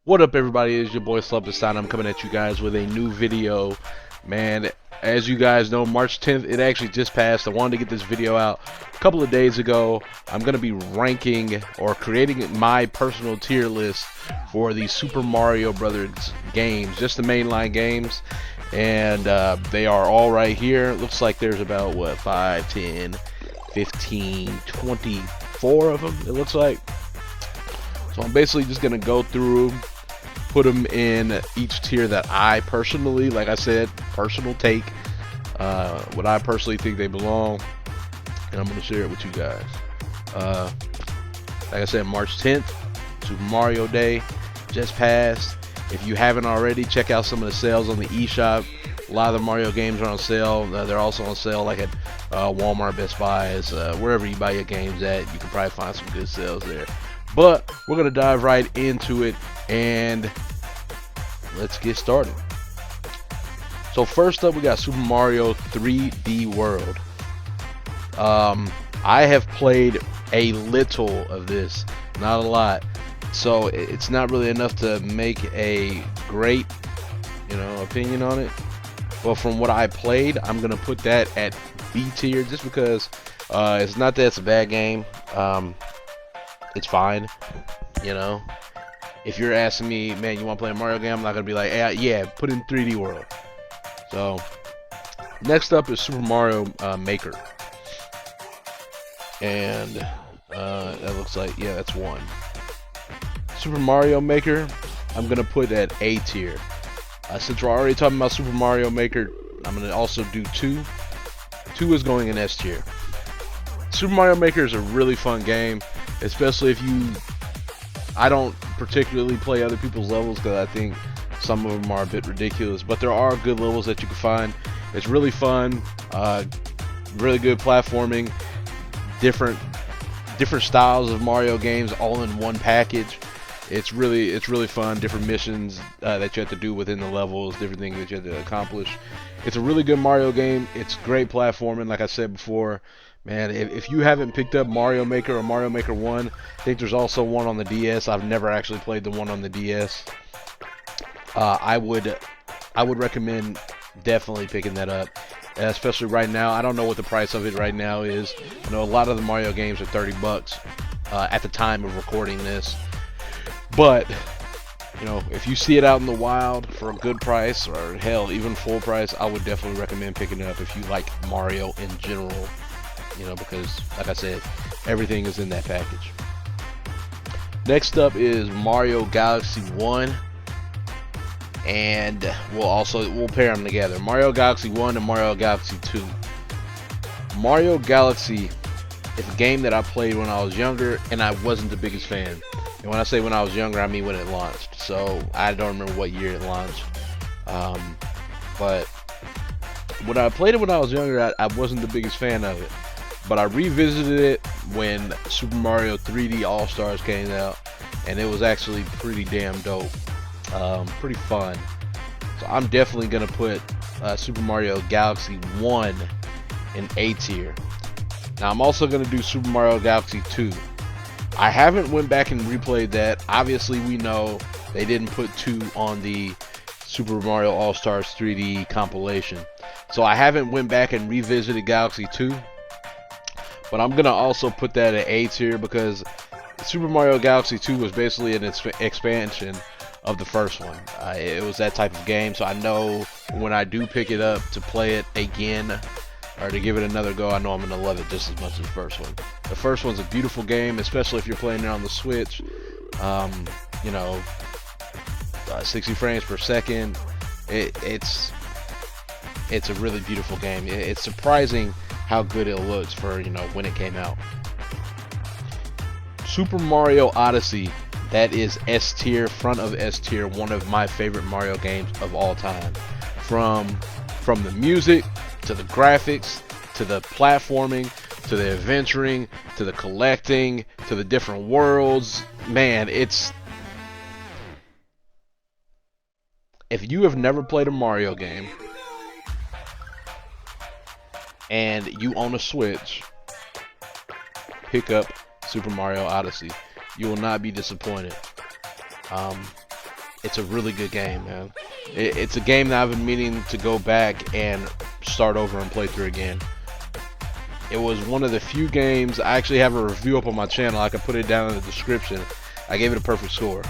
What up, everybody? It's your boy Slumpenstein. I'm coming at you guys with a new video. Man, as you guys know, March 10th, it actually just passed. I wanted to get this video out a couple of days ago. I'm going to be ranking or creating my personal tier list for the Super Mario Brothers games, just the mainline games. And they are all right here. Looks like there's about, what, 5, 10, 15, 24 of them, it looks like. So I'm basically just going to go through, put them in each tier that I personally, like I said, personal take, what I personally think they belong, and I'm going to share it with you guys. Like I said, March 10th, Super Mario Day just passed. If you haven't already, check out some of the sales on the eShop. A lot of the Mario games are on sale. They're also on sale like at Walmart, Best Buys, wherever you buy your games at. You can probably find some good sales there. But we're going to dive right into it, and let's get started. So first up, we got Super Mario 3D World. I have played a little of this, not a lot. So it's not really enough to make a great, opinion on it. But from what I played, I'm going to put that at B tier just because it's not that it's a bad game. It's fine, If you're asking me, man, you want to play a Mario game, I'm not going to be like, yeah, put in 3D World. So, next up is Super Mario Maker. And that looks like, yeah, that's one. Super Mario Maker, I'm going to put at A tier. Since we're already talking about Super Mario Maker, I'm going to also do 2. 2 is going in S tier. Super Mario Maker is a really fun game, especially if I don't particularly play other people's levels because I think some of them are a bit ridiculous, but there are good levels that you can find. It's really fun, really good platforming, different styles of Mario games all in one package. It's really fun. Different missions that you have to do within the levels, different things that you have to accomplish. It's a really good Mario game. It's great platforming, like I said before. Man, if you haven't picked up Mario Maker or Mario Maker 1, I think there's also one on the DS. I've never actually played the one on the DS. I would recommend definitely picking that up, especially right now. I don't know what the price of it right now is. I know a lot of the Mario games are $30 at the time of recording this. But, if you see it out in the wild for a good price, or hell, even full price, I would definitely recommend picking it up if you like Mario in general. Because, like I said, everything is in that package. Next up is Mario Galaxy 1. And we'll pair them together. Mario Galaxy 1 and Mario Galaxy 2. Mario Galaxy is a game that I played when I was younger, and I wasn't the biggest fan. And when I say when I was younger, I mean when it launched. So I don't remember what year it launched. But when I played it when I was younger, I wasn't the biggest fan of it. But I revisited it when Super Mario 3D All-Stars came out, and it was actually pretty damn dope. Pretty fun. So I'm definitely going to put Super Mario Galaxy 1 in A tier. Now I'm also going to do Super Mario Galaxy 2. I haven't went back and replayed that. Obviously we know they didn't put 2 on the Super Mario All-Stars 3D compilation. So I haven't went back and revisited Galaxy 2. But I'm going to also put that at A tier because Super Mario Galaxy 2 was basically an expansion of the first one. It was that type of game, so I know when I do pick it up to play it again or to give it another go, I know I'm going to love it just as much as the first one. The first one's a beautiful game, especially if you're playing it on the Switch. 60 frames per second. It's a really beautiful game. It's surprising how good it looks for when it came out. Super Mario Odyssey, that is S tier, front of S tier, one of my favorite Mario games of all time. From the music to the graphics to the platforming to the adventuring to the collecting to the different worlds, man, if you have never played a Mario game and you own a Switch, pick up Super Mario Odyssey. You will not be disappointed. it's a really good game, man. It's a game that I've been meaning to go back and start over and play through again. It was one of the few games. I actually have a review up on my channel. I can put it down in the description. I gave it a perfect score.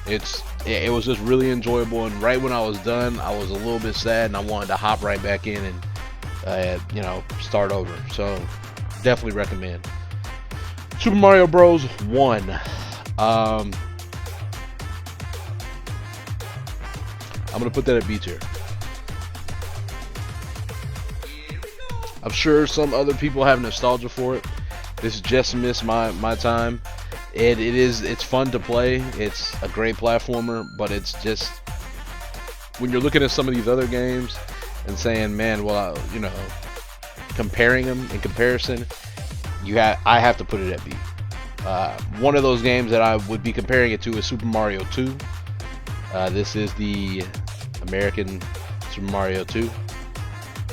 It was just really enjoyable, and right when I was done, I was a little bit sad, and I wanted to hop right back in and you know, start over. So definitely recommend Super Mario Bros. 1. I'm gonna put that at B tier. I'm sure some other people have nostalgia for it. This just missed my time. It's fun to play. It's a great platformer, but it's just, when you're looking at some of these other games and saying, man, well, you know, comparing them in comparison, I have to put it at B. One of those games that I would be comparing it to is Super Mario 2. This is the American Super Mario 2.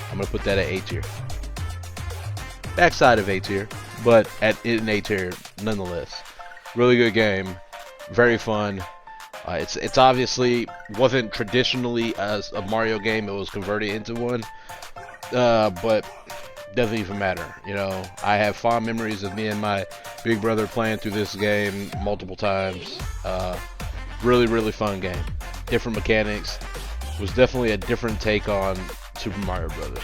I'm gonna put that at A tier. Backside of A tier, but in A tier nonetheless. Really good game, very fun. It's obviously wasn't traditionally a Mario game. It was converted into one, but doesn't even matter. You know, I have fond memories of me and my big brother playing through this game multiple times. Really fun game. Different mechanics. Was definitely a different take on Super Mario Brothers.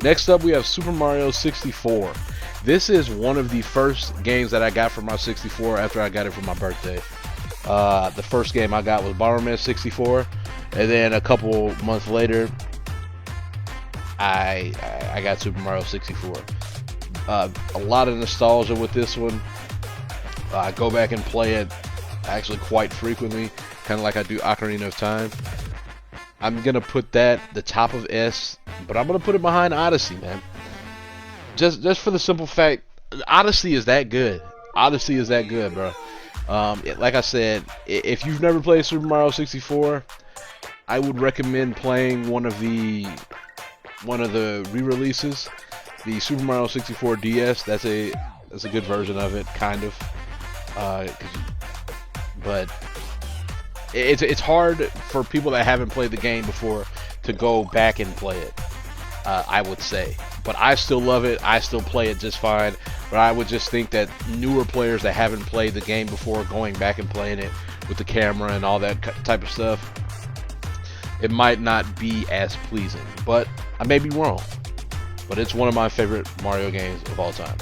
Next up, we have Super Mario 64. This is one of the first games that I got for my 64 after I got it for my birthday. The first game I got was Bomberman 64, and then a couple months later, I got Super Mario 64. A lot of nostalgia with this one. I go back and play it actually quite frequently, kind of like I do Ocarina of Time. I'm gonna put that the top of S, but I'm gonna put it behind Odyssey, man. Just for the simple fact, Odyssey is that good. Odyssey is that good, bro. Like I said, if you've never played Super Mario 64, I would recommend playing one of the re-releases, the Super Mario 64 DS. That's a good version of it, kind of. But it's hard for people that haven't played the game before to go back and play it. I would say, but I still love it. I still play it just fine. But I would just think that newer players that haven't played the game before, going back and playing it with the camera and all that type of stuff, it might not be as pleasing. But I may be wrong. But it's one of my favorite Mario games of all time.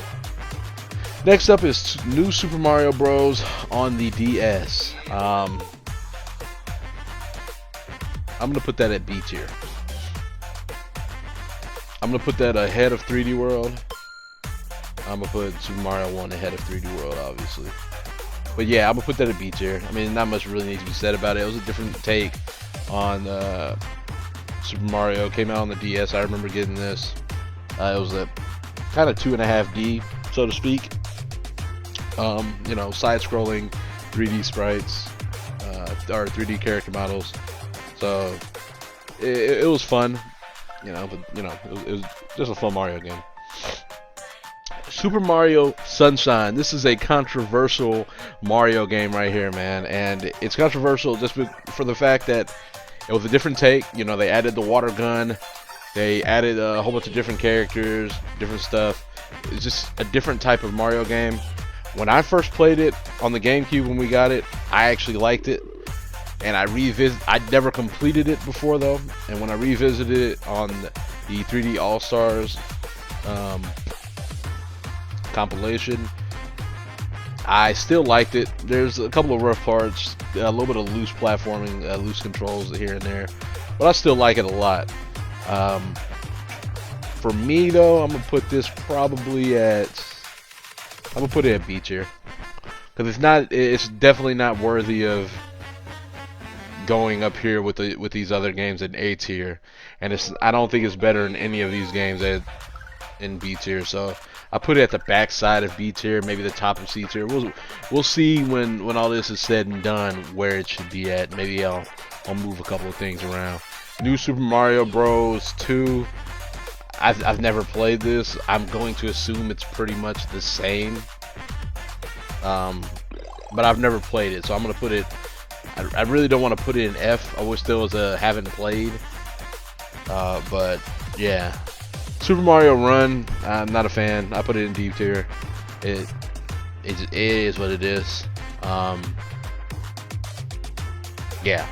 Next up is New Super Mario Bros. On the DS. I'm gonna put that at B tier. I'm gonna put that ahead of 3D World. I'm gonna put Super Mario 1 ahead of 3D World, obviously. But yeah, I'm gonna put that at B tier. I mean, not much really needs to be said about it. It was a different take on Super Mario. Came out on the DS. I remember getting this. It was a kind of 2.5D, so to speak. You know, side-scrolling 3D sprites, or 3D character models. So it was fun. You know, but you know, it was just a fun Mario game. Super Mario Sunshine. This is a controversial Mario game right here, man, and it's controversial just for the fact that it was a different take. You know, they added the water gun, they added a whole bunch of different characters, different stuff. It's just a different type of Mario game. When I first played it on the GameCube when we got it, I actually liked it. And I'd never completed it before though, and when I revisited it on the 3D All-Stars compilation, I still liked it. There's a couple of rough parts, a little bit of loose platforming, loose controls here and there, but I still like it a lot. For me though, I'm gonna put this probably at, I'm gonna put it at B tier, because it's definitely not worthy of going up here with these other games in A tier, and I don't think it's better in any of these games in B tier. So I put it at the back side of B tier, maybe the top of C tier. We'll see when all this is said and done where it should be at. Maybe I'll move a couple of things around. New Super Mario Bros. 2. I've never played this. I'm going to assume it's pretty much the same, but I've never played it, so I'm gonna put it. I really don't want to put it in F. I wish there was a haven't played. But yeah, Super Mario Run. I'm not a fan. I put it in D tier. It is what it is. Yeah.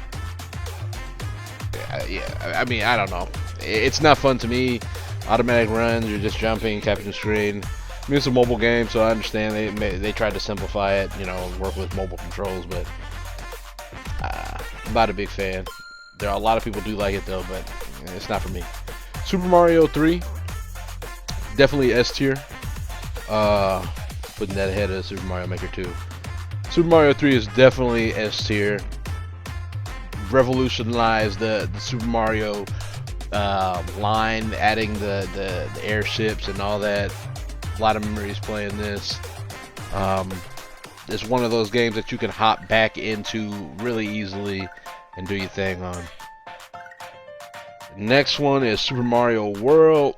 I mean, I don't know. It's not fun to me. Automatic runs, you're just jumping, capturing screen. I mean, it's a mobile game, so I understand they tried to simplify it, you know, work with mobile controls, but I'm not a big fan. There are a lot of people do like it though, but it's not for me. Super Mario 3, definitely S tier. Putting that ahead of Super Mario Maker 2. Super Mario 3 is definitely S tier. Revolutionized the Super Mario line, adding the airships and all that. A lot of memories playing this. It's one of those games that you can hop back into really easily and do your thing on. Next one is Super Mario World.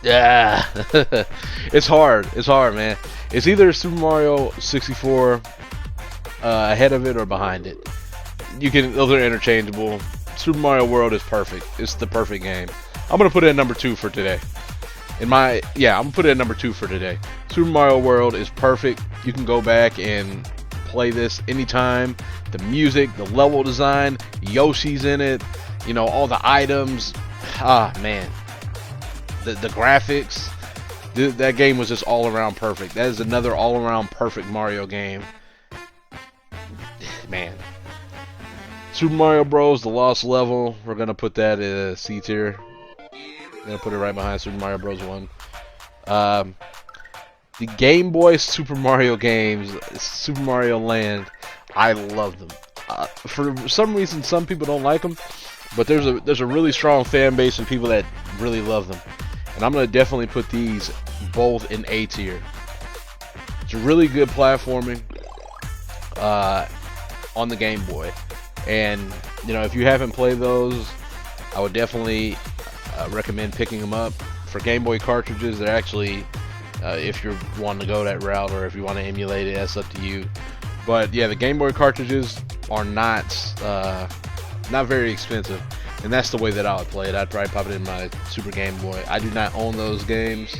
Yeah, it's hard, man. It's either Super Mario 64 ahead of it or behind it. Those are interchangeable. Super Mario World is perfect. It's the perfect game. I'm gonna put it at number 2 for today. I'm gonna put it at number 2 for today. Super Mario World is perfect. You can go back and play this anytime. The music, the level design, Yoshi's in it. You know, all the items. Ah, man. The graphics, that game was just all around perfect. That is another all around perfect Mario game. Man. Super Mario Bros. The Lost Level, we're gonna put that in C tier. I'm gonna put it right behind Super Mario Bros. 1. The Game Boy Super Mario games, Super Mario Land, I love them. For some reason, some people don't like them, but there's a really strong fan base and people that really love them. And I'm going to definitely put these both in A tier. It's really good platforming on the Game Boy. And, you know, if you haven't played those, I would definitely recommend picking them up. For Game Boy cartridges, they're actually, if you're wanting to go that route or if you want to emulate it, that's up to you. But, yeah, the Game Boy cartridges are not very expensive. And that's the way that I would play it. I'd probably pop it in my Super Game Boy. I do not own those games.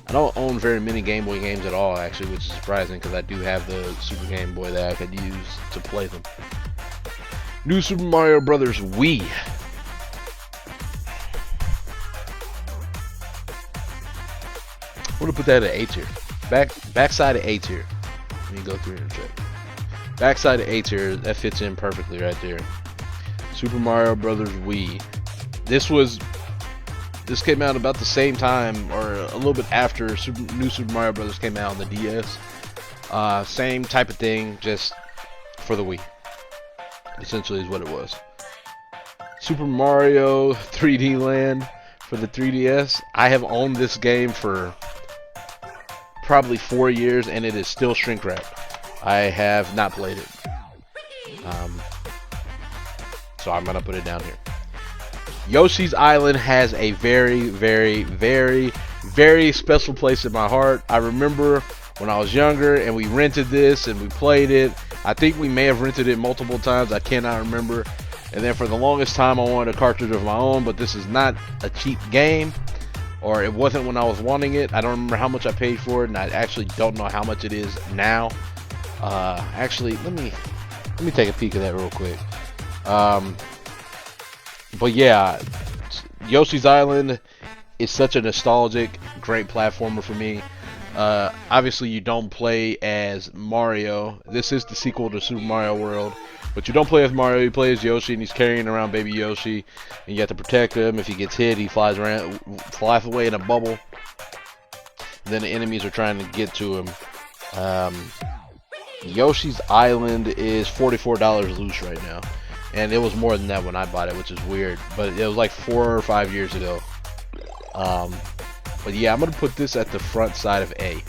I don't own very many Game Boy games at all, actually, which is surprising because I do have the Super Game Boy that I could use to play them. New Super Mario Brothers Wii. I'm going to put that at A tier. Backside of A tier. Let me go through and check. Backside of A tier, that fits in perfectly right there. Super Mario Brothers Wii. This came out about the same time or a little bit after New Super Mario Brothers came out on the DS. Same type of thing, just for the Wii. Essentially is what it was. Super Mario 3D Land for the 3DS. I have owned this game for probably 4 years and it is still shrink wrapped. I have not played it. So I'm going to put it down here. Yoshi's Island has a very, very, very, very special place in my heart. I remember when I was younger and we rented this and we played it. I think we may have rented it multiple times. I cannot remember. And then for the longest time I wanted a cartridge of my own, but this is not a cheap game. Or it wasn't when I was wanting it. I don't remember how much I paid for it, and I actually don't know how much it is now. Actually, let me take a peek at that real quick. But yeah, Yoshi's Island is such a nostalgic, great platformer for me. Obviously, you don't play as Mario. This is the sequel to Super Mario World. But you don't play as Mario, you play as Yoshi, and he's carrying around baby Yoshi. And you have to protect him. If he gets hit, he flies away in a bubble. And then the enemies are trying to get to him. Yoshi's Island is $44 loose right now. And it was more than that when I bought it, which is weird. But it was like 4 or 5 years ago. But yeah, I'm going to put this at the front side of A.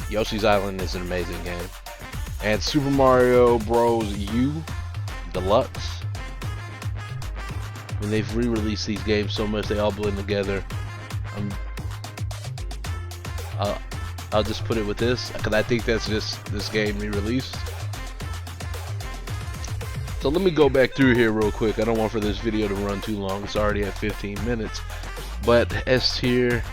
Yoshi's Island is an amazing game. And Super Mario Bros. U Deluxe. When they've re-released these games so much, they all blend together. I'll, I'll just put it with this because I think that's just this game re-released. So let me go back through here real quick. I don't want for this video to run too long. It's already at 15 minutes. But S tier,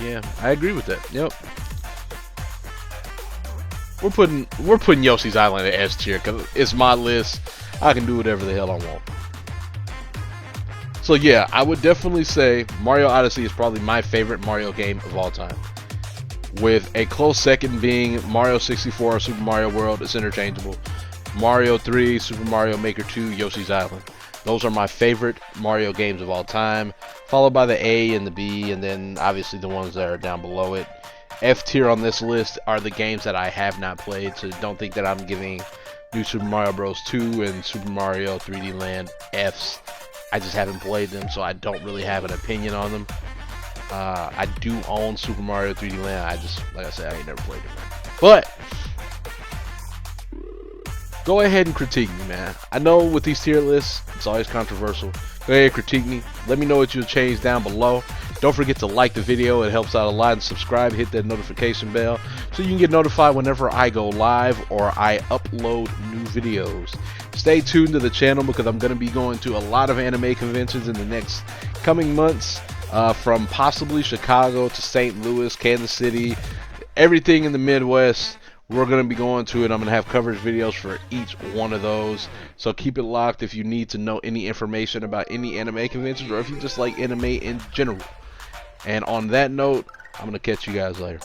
yeah, I agree with that. Yep. We're putting Yoshi's Island at S tier because it's my list. I can do whatever the hell I want. So yeah, I would definitely say Mario Odyssey is probably my favorite Mario game of all time, with a close second being Mario 64 or Super Mario World. It's interchangeable. Mario 3, Super Mario Maker 2, Yoshi's Island. Those are my favorite Mario games of all time, followed by the A and the B, and then obviously the ones that are down below it. F tier on this list are the games that I have not played, so don't think that I'm giving New Super Mario Bros. 2 and Super Mario 3D Land Fs. I just haven't played them, so I don't really have an opinion on them. I do own Super Mario 3D Land. I just, like I said, I ain't never played it, man. But go ahead and critique me, man. I know with these tier lists, it's always controversial. Go ahead and critique me. Let me know what you'll change down below. Don't forget to like the video. It helps out a lot. And subscribe. Hit that notification bell so you can get notified whenever I go live or I upload new videos. Stay tuned to the channel because I'm going to be going to a lot of anime conventions in the next coming months. From possibly Chicago to St. Louis, Kansas City, everything in the Midwest. We're going to be going to it. I'm going to have coverage videos for each one of those. So keep it locked if you need to know any information about any anime conventions or if you just like anime in general. And on that note, I'm going to catch you guys later.